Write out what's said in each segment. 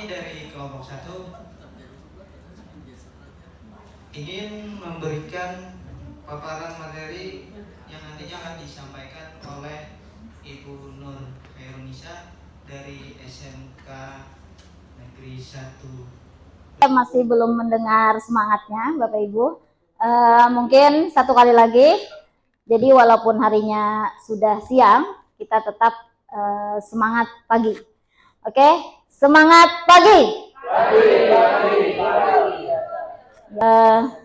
kami dari kelompok 1 ingin memberikan paparan materi yang nantinya akan disampaikan oleh Ibu Nur Khairunisa dari SMK Negeri 1. Masih belum mendengar semangatnya Bapak Ibu. Mungkin satu kali lagi. Jadi walaupun harinya sudah siang, kita tetap semangat pagi. Oke, semangat pagi.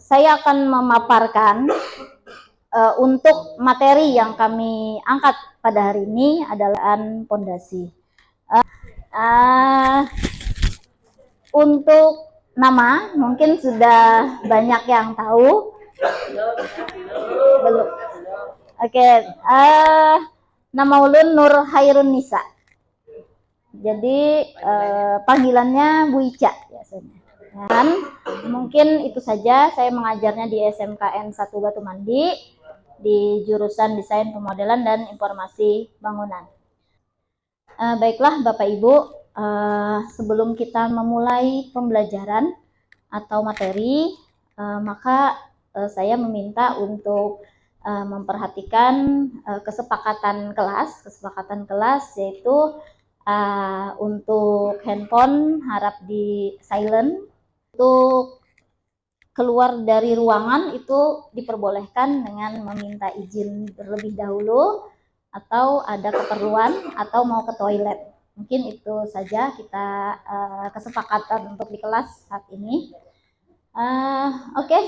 Saya akan memaparkan untuk materi yang kami angkat pada hari ini adalah pondasi. Untuk nama mungkin sudah banyak yang tahu. Belum. Oke, nama ulun Nur Khairunisa. Jadi panggilannya Bu Ica biasanya. Dan mungkin itu saja, saya mengajarnya di SMKN 1 Batu Mandi di jurusan Desain Pemodelan dan Informasi Bangunan. Baiklah Bapak Ibu, sebelum kita memulai pembelajaran atau materi, maka saya meminta untuk memperhatikan kesepakatan kelas, yaitu untuk handphone harap di silent. Untuk keluar dari ruangan itu diperbolehkan dengan meminta izin terlebih dahulu, atau ada keperluan atau mau ke toilet. Mungkin itu saja kita kesepakatan untuk di kelas saat ini. Oke.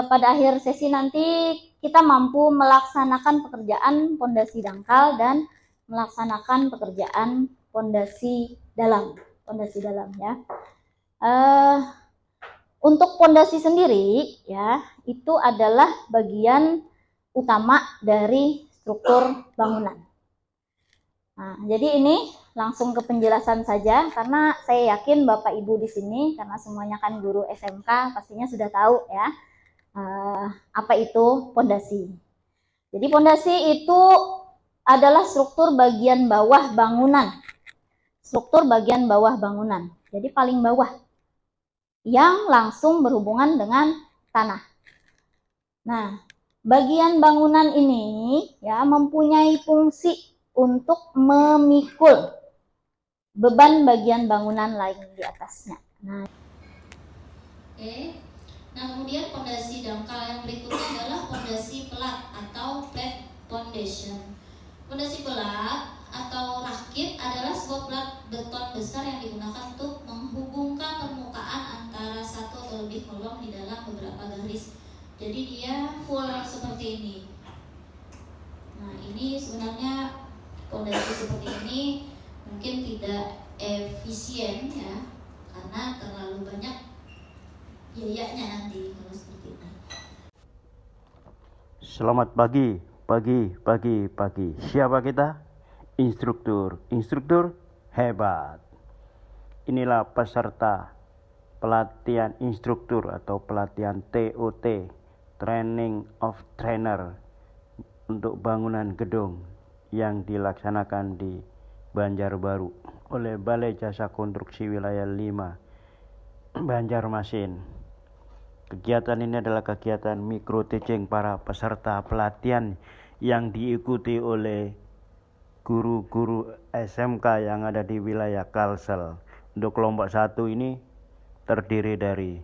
Pada akhir sesi nanti kita mampu melaksanakan pekerjaan pondasi dangkal dan melaksanakan pekerjaan pondasi dalam ya. Untuk pondasi sendiri ya, itu adalah bagian utama dari struktur bangunan. Nah, jadi ini langsung ke penjelasan saja, karena saya yakin Bapak Ibu di sini, karena semuanya kan guru SMK, pastinya sudah tahu ya apa itu pondasi. Jadi pondasi itu adalah struktur bagian bawah bangunan. Jadi paling bawah yang langsung berhubungan dengan tanah. Nah, bagian bangunan ini ya mempunyai fungsi untuk memikul beban bagian bangunan lain di atasnya. Nah, kemudian pondasi dangkal yang berikutnya adalah pondasi pelat atau flat foundation. Pondasi pelat atau rakit adalah sebuah pelat beton besar yang digunakan untuk menghubungkan permukaan antara satu atau lebih kolom di dalam beberapa garis. Jadi dia full seperti ini. Nah, ini sebenarnya pondasi seperti ini mungkin tidak efisien ya, karena terlalu banyak biayanya nanti kalau seperti ini. Selamat pagi. Siapa kita? Instruktur hebat. Inilah peserta pelatihan instruktur atau pelatihan TOT, Training of Trainer, untuk bangunan gedung yang dilaksanakan di Banjarbaru oleh Balai Jasa Konstruksi Wilayah 5 Banjarmasin. Kegiatan ini adalah kegiatan micro teaching para peserta pelatihan yang diikuti oleh guru-guru SMK yang ada di wilayah Kalsel. Untuk kelompok 1 ini terdiri dari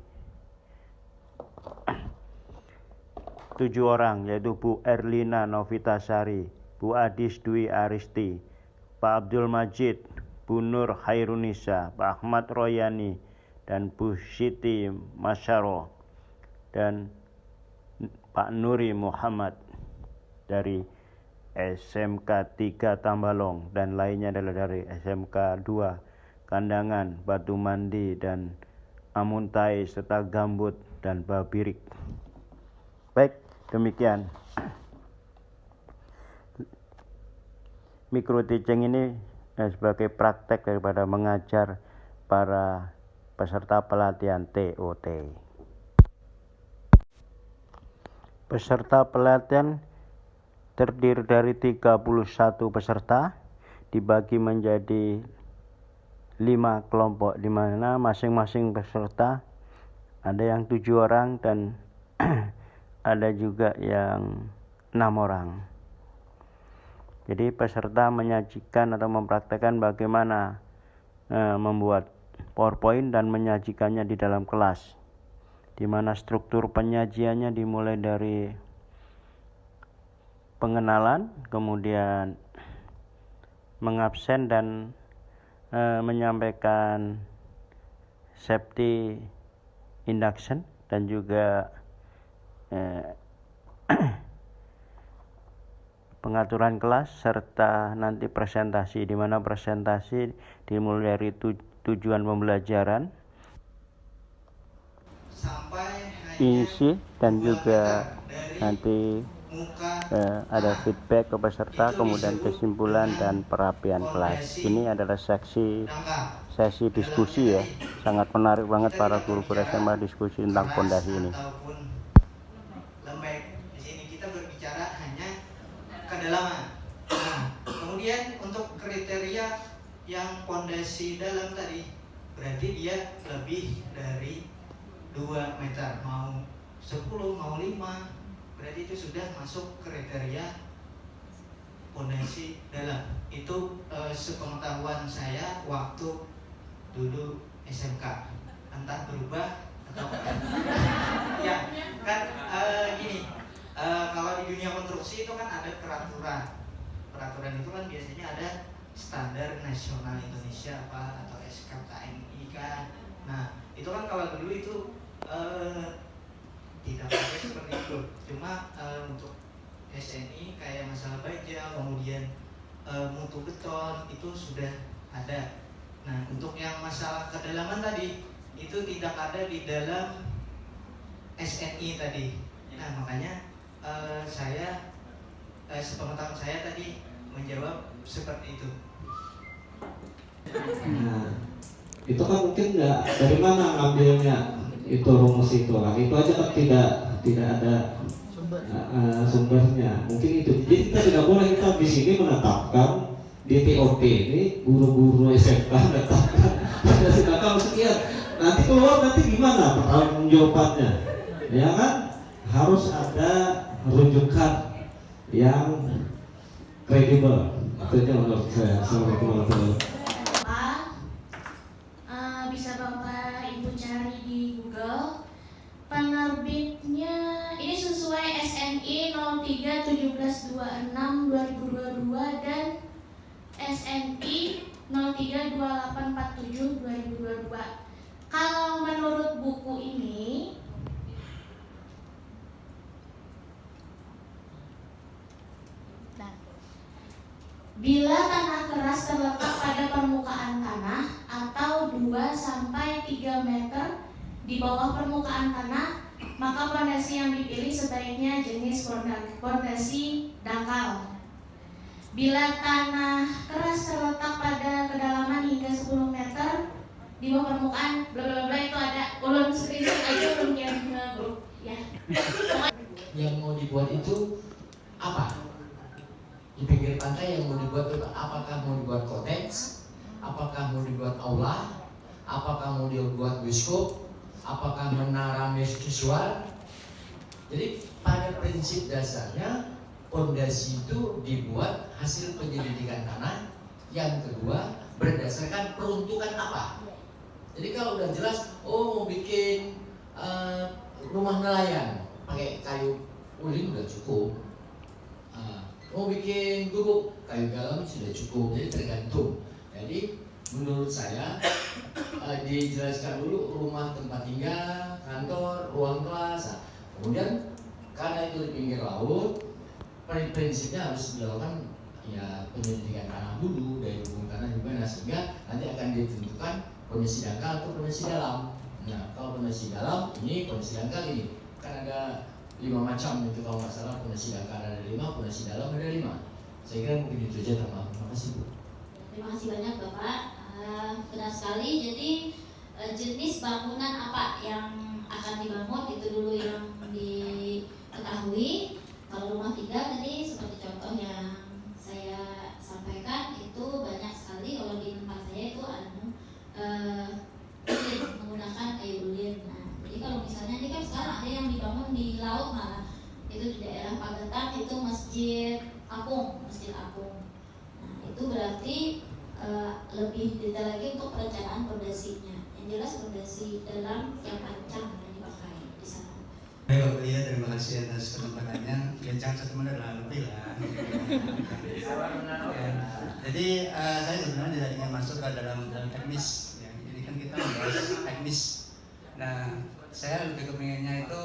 7 orang, yaitu Bu Erlina Novitasari, Bu Adis Dwi Aristi, Pak Abdul Majid, Bu Nur Khairunisa, Pak Ahmad Royani, dan Bu Siti Masyaro, dan Pak Nuri Muhammad dari SMK 3 Tambalong, dan lainnya adalah dari SMK 2 Kandangan, Batu Mandi, dan Amuntai, serta Gambut dan Babirik. Baik, demikian. Micro teaching ini sebagai praktek daripada mengajar para peserta pelatihan TOT. Peserta pelatihan terdiri dari 31 peserta, dibagi menjadi 5 kelompok, di mana masing-masing peserta ada yang 7 orang dan ada juga yang 6 orang. Jadi peserta menyajikan atau mempraktekkan bagaimana membuat PowerPoint dan menyajikannya di dalam kelas, di mana struktur penyajiannya dimulai dari pengenalan, kemudian mengabsen dan menyampaikan safety induction, dan juga pengaturan kelas, serta nanti presentasi, di mana presentasi dimulai dari tujuan pembelajaran, sampai isi, dan juga dari nanti muka ada feedback ke peserta, kemudian kesimpulan dan perapian kelas. Ini adalah sesi diskusi ya, sangat menarik banget para guru-guru SMA diskusi tentang pondasi ini. ataupun lembek. Di sini kita berbicara hanya kedalaman. Nah, kemudian untuk kriteria yang pondasi dalam tadi, berarti dia lebih dari 2 meter, mau 10, mau 5, berarti itu sudah masuk kriteria pondasi dalam. Itu sepengetahuan saya waktu dulu SMK, entah berubah atau ya kan. Gini, kalau di dunia konstruksi itu kan ada peraturan itu kan biasanya ada standar nasional Indonesia atau SKKNI kan. Nah itu kan kalau dulu itu tidak pakai seperti itu, cuma untuk SNI kayak masalah baja, kemudian mutu beton itu sudah ada. Nah untuk yang masalah kedalaman tadi itu tidak ada di dalam SNI tadi. Nah makanya saya sepengetahuan saya tadi menjawab seperti itu. Nah, itu kan mungkin nggak dari mana ngambilnya itu rumus itu lah, itu aja kan tidak ada sumbernya. Mungkin itu, jadi kita tidak boleh, kita di sini menetapkan di TOT ini guru-guru SMK menetapkan ada sedangkan sekian, nanti keluar nanti gimana pertanggungjawabannya, ya kan? Harus ada rujukan yang kredibel. Itu menurut saya. Assalamualaikum warahmatullahi wabarakatuh. Bisa Bapak Ibu cari di Google. Penerbitnya ini sesuai SNI 03/17/26/2022 dan SNI 03/28/47/2022. Kalau menurut buku ini bila tanah keras terletak pada permukaan tanah atau 2-3 meter di bawah permukaan tanah, maka pondasi yang dipilih sebaiknya jenis pondasi dangkal. Bila tanah keras terletak pada kedalaman hingga 10 meter di bawah permukaan, bla bla bla, itu ada ulun screenshot aja ulun kirim ke grup ya. Yang mau dibuat itu apa? Di pinggir pantai yang mau dibuat itu apakah mau dibuat koteks, apakah mau dibuat aula, apakah mau dibuat bioskop, apakah menara mercusuar. Jadi pada prinsip dasarnya pondasi itu dibuat hasil penyelidikan tanah. Yang kedua berdasarkan peruntukan apa. Jadi kalau udah jelas, oh mau bikin rumah nelayan pakai kayu ulin udah cukup. Mau bikin gubuk kayu galam sudah cukup, jadi tergantung. Jadi menurut saya dijelaskan dulu rumah tempat tinggal, kantor, ruang kelas. Nah, kemudian karena itu di pinggir laut, prinsipnya harus dilakukan ya penyelidikan tanah dulu dari hubung tanah gimana, sehingga nanti akan ditentukan pondasi dangkal atau pondasi dalam. Nah kalau pondasi dalam ini, pondasi dangkal ini kan ada 5 macam itu kalau nggak salah. Pondasi dangkal ada 5, pondasi dalam ada 5. Saya kira mungkin itu aja tambah. Terima kasih Bu. Terima kasih banyak Bapak. Benar sekali. Jadi jenis bangunan apa yang akan dibangun itu dulu yang diketahui. Kalau rumah tinggal tadi seperti contoh yang saya sampaikan itu banyak sekali. Kalau di tempat saya itu Masjid Apung. Nah, itu berarti lebih detail lagi untuk perencanaan pondasinya. Yang jelas pondasi dalam yang panjang yang dipakai di sana. Baik Bapak Lia, terima kasih atas kesempatannya. Ya jangan 1 menit lah, lebih lah. Ya. Jadi saya sebenarnya tidak ingin masuk ke dalam teknis. Ya. Ini kan kita membahas teknis. Nah, saya lebih kepinginnya itu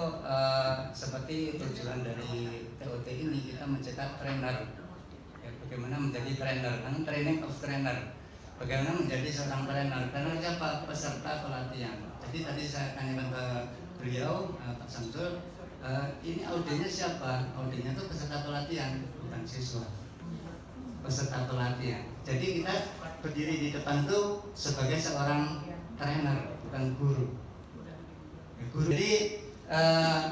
seperti tujuan dari TOT ini kita mencetak trainer. Ya, bagaimana menjadi trainer? Karena training of trainer. Bagaimana menjadi seorang trainer? Trainer siapa? Peserta pelatihan. Jadi tadi saya tanyakan ke beliau, Pak Samsul, ini audenya siapa? Audenya itu peserta pelatihan, bukan siswa. Peserta pelatihan. Jadi kita berdiri di depan tuh sebagai seorang trainer, bukan guru. Guru. Jadi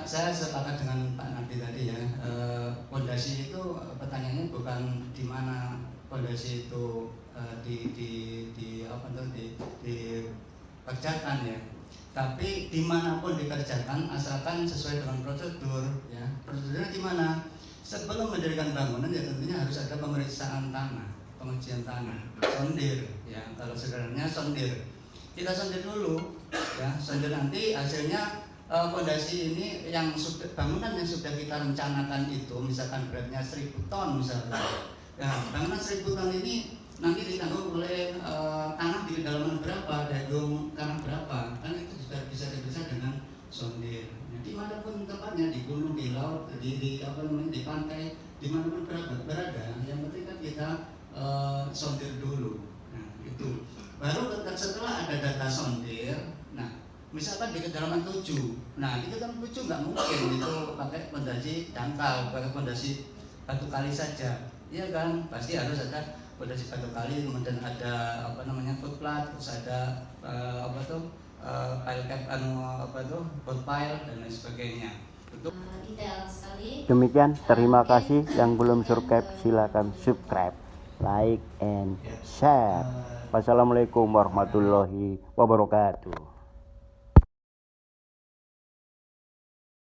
saya sepakat dengan Pak Nabi tadi ya. Pondasi itu pertanyaannya bukan di mana pondasi itu dikerjakan ya. Tapi dimanapun dikerjakan asalkan sesuai dengan prosedur ya. Prosedurnya gimana? Sebelum mendirikan bangunan ya tentunya harus ada pemeriksaan tanah, pengujian tanah, sondir ya. Kalau sederhananya sondir, kita sondir dulu ya. Sondir nanti hasilnya pondasi ini yang sudah bangunan yang sudah kita rencanakan itu misalkan beratnya 1000 ton misalnya. Ya, bangunan 1000 ton ini nanti ditanggung oleh tanah di kedalaman berapa, dagung tanah berapa, kan itu sudah bisa diperiksa dengan sondir. Nah, dimanapun tempatnya, di gunung, di laut, di pantai, dimanapun berada, yang penting kan kita sondir dulu. Nah, itu baru setelah ada data sondir. Nah, misalkan di kedalaman 7, nah di kedalaman 7 nggak mungkin itu pakai pondasi dangkal, pakai pondasi batu kali saja, iya kan? Pasti harus ada pondasi batu kali, kemudian ada footplat, terus ada pile cap board pile dan lain sebagainya. Detail sekali. Demikian, terima kasih. Yang belum subscribe silakan subscribe, like and share. Wassalamualaikum warahmatullahi wabarakatuh.